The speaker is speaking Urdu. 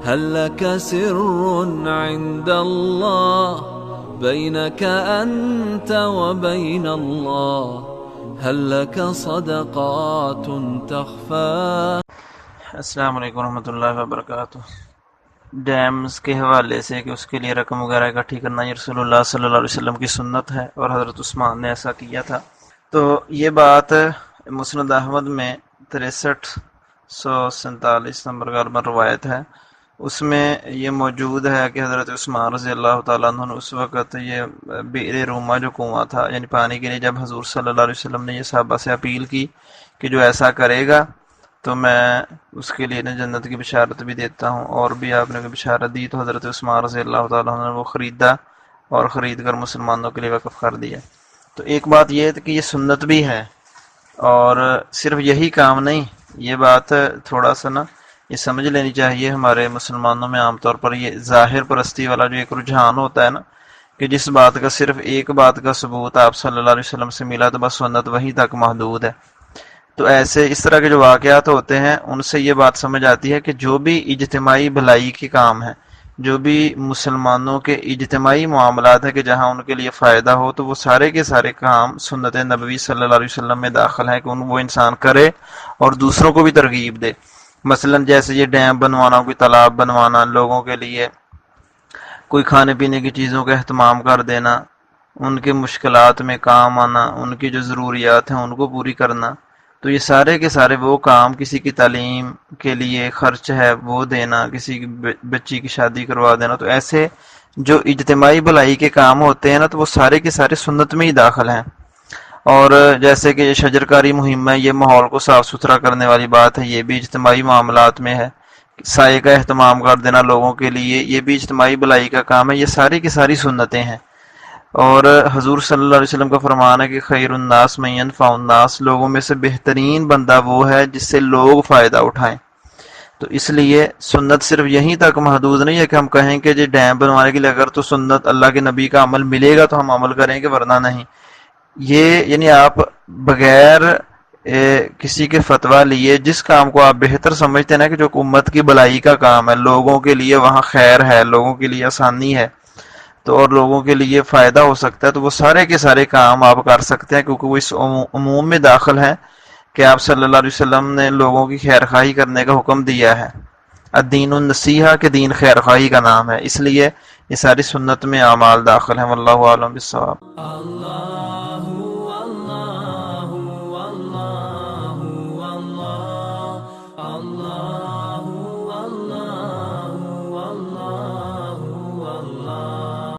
هل لك سر عند الله بينك أنت وبين الله هل لك صدقات تخفى. السلام علیکم ورحمۃ اللہ وبرکاتہ۔ ڈیمز کے حوالے سے کہ اس کے لیے رقم وغیرہ اکٹھی کرنا یہ رسول اللہ صلی اللہ علیہ وسلم کی سنت ہے اور حضرت عثمان نے ایسا کیا تھا۔ تو یہ بات مسند احمد میں 6347 نمبر غالباً روایت ہے، اس میں یہ موجود ہے کہ حضرت عثمان رضی اللہ تعالیٰ عنہ نے اس وقت یہ بئر روما جو کنواں تھا یعنی پانی کے لیے، جب حضور صلی اللہ علیہ وسلم نے یہ صحابہ سے اپیل کی کہ جو ایسا کرے گا تو میں اس کے لیے جنت کی بشارت بھی دیتا ہوں، اور بھی آپ نے بشارت دی، تو حضرت عثمان رضی اللہ تعالیٰ عنہ نے وہ خریدا اور خرید کر مسلمانوں کے لیے وقف کر دیا۔ تو ایک بات یہ ہے کہ یہ سنت بھی ہے، اور صرف یہی کام نہیں، یہ بات تھوڑا سا یہ سمجھ لینی چاہیے ہمارے مسلمانوں میں عام طور پر یہ ظاہر پرستی والا جو ایک رجحان ہوتا ہے کہ جس بات کا صرف ایک بات کا ثبوت آپ صلی اللہ علیہ وسلم سے ملا تو بس سنت وہی تک محدود ہے۔ تو ایسے اس طرح کے جو واقعات ہوتے ہیں ان سے یہ بات سمجھ آتی ہے کہ جو بھی اجتماعی بھلائی کے کام ہیں، جو بھی مسلمانوں کے اجتماعی معاملات ہیں کہ جہاں ان کے لیے فائدہ ہو، تو وہ سارے کے سارے کام سنت نبوی صلی اللہ علیہ وسلم میں داخل ہیں کہ وہ انسان کرے اور دوسروں کو بھی ترغیب دے۔ مثلا جیسے یہ ڈیم بنوانا، کوئی تالاب بنوانا، لوگوں کے لیے کوئی کھانے پینے کی چیزوں کا اہتمام کر دینا، ان کے مشکلات میں کام آنا، ان کی جو ضروریات ہیں ان کو پوری کرنا، تو یہ سارے کے سارے وہ کام، کسی کی تعلیم کے لیے خرچ ہے وہ دینا، کسی کی بچی کی شادی کروا دینا، تو ایسے جو اجتماعی بھلائی کے کام ہوتے ہیں تو وہ سارے کے سارے سنت میں ہی داخل ہیں۔ اور جیسے کہ یہ شجرکاری مہم ہے، یہ ماحول کو صاف ستھرا کرنے والی بات ہے، یہ بھی اجتماعی معاملات میں ہے۔ سائے کا اہتمام کر دینا لوگوں کے لیے، یہ بھی اجتماعی بھلائی کا کام ہے، یہ ساری کی ساری سنتیں ہیں۔ اور حضور صلی اللہ علیہ وسلم کا فرمان ہے کہ خیر الناس من ينفع الناس، لوگوں میں سے بہترین بندہ وہ ہے جس سے لوگ فائدہ اٹھائیں۔ تو اس لیے سنت صرف یہیں تک محدود نہیں ہے کہ ہم کہیں کہ جی ڈیم بنوانے کے لیے اگر تو سنت اللہ کے نبی کا عمل ملے گا تو ہم عمل کریں گے، ورنہ نہیں۔ یہ یعنی آپ بغیر کسی کے فتویٰ لیے جس کام کو آپ بہتر سمجھتے ہیں کہ جو امت کی بھلائی کا کام ہے، لوگوں کے لیے وہاں خیر ہے، لوگوں کے لیے آسانی ہے تو اور لوگوں کے لیے فائدہ ہو سکتا ہے، تو وہ سارے کے سارے کام آپ کر سکتے ہیں، کیونکہ وہ اس عموم میں داخل ہیں کہ آپ صلی اللہ علیہ وسلم نے لوگوں کی خیر خواہی کرنے کا حکم دیا ہے۔ الدین النصیحہ کے دین خیر خواہی کا نام ہے، اس لیے یہ ساری سنت میں اعمال داخل ہیں۔ واللہ اعلم بالصواب۔